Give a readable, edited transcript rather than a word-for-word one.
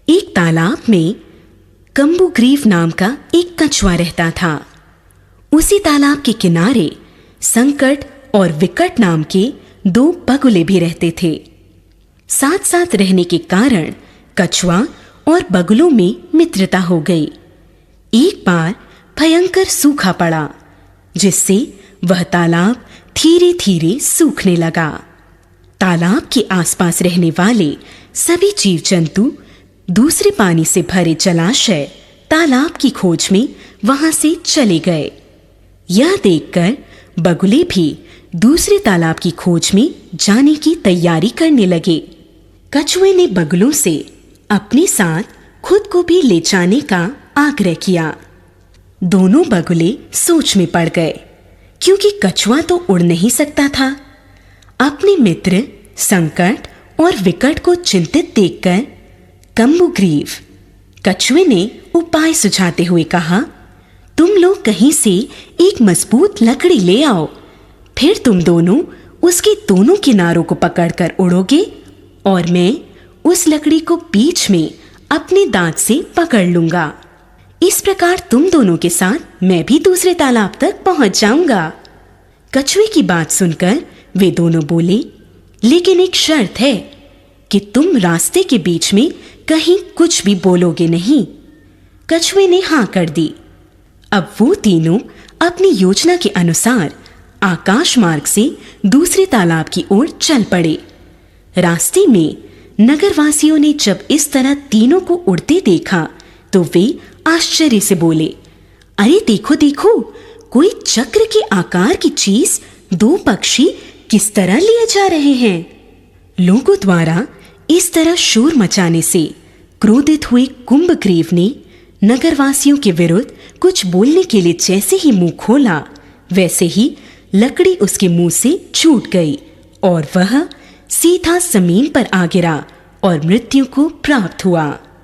एक तालाब में कम्बुग्रीव नाम का एक कछुआ रहता था। उसी तालाब के किनारे संकट और विकट नाम के 2 बगुले भी रहते थे। साथ साथ रहने के कारण कछुआ और बगुलों में मित्रता हो गई। एक बार भयंकर सूखा पड़ा, जिससे वह तालाब धीरे धीरे सूखने लगा। तालाब के आसपास रहने वाले सभी जीव जंतु दूसरे पानी से भरे जलाशय तालाब की खोज में वहां से चले गए। यह देखकर बगुले भी दूसरे तालाब की खोज में जाने की तैयारी करने लगे। कछुए ने बगुलों से अपने साथ खुद को भी ले जाने का आग्रह किया। दोनों बगुले सोच में पड़ गए, क्योंकि कछुआ तो उड़ नहीं सकता था। अपने मित्र संकट और विकट को चिंतित देखकर कम्बुग्रीव कछुए ने उपाय सुझाते हुए कहा, तुम लोग कहीं से एक मजबूत लकड़ी ले आओ, फिर तुम दोनों उसके दोनों किनारों को पकड़कर उड़ोगे और मैं उस लकड़ी को बीच में अपने दांत से पकड़ लूंगा। इस प्रकार तुम दोनों के साथ मैं भी दूसरे तालाब तक पहुंच जाऊंगा। कछुए की बात सुनकर वे दोनों बोले, लेकिन एक शर्त है कि तुम रास्ते के बीच में कहीं कुछ भी बोलोगे नहीं। कछुए ने हाँ कर दी। अब वो तीनों अपनी योजना के अनुसार आकाश मार्ग से दूसरे तालाब की ओर चल पड़े। रास्ते में नगरवासियों ने जब इस तरह तीनों को उड़ते देखा तो वे आश्चर्य से बोले, अरे देखो देखो, कोई चक्र के आकार की चीज 2 पक्षी किस तरह लिए जा रहे हैं। लोगों द्वारा इस तरह शोर मचाने से क्रोधित हुए कुंभग्रीव ने नगरवासियों के विरुद्ध कुछ बोलने के लिए जैसे ही मुंह खोला, वैसे ही लकड़ी उसके मुंह से छूट गई और वह सीधा जमीन पर आ गिरा और मृत्यु को प्राप्त हुआ।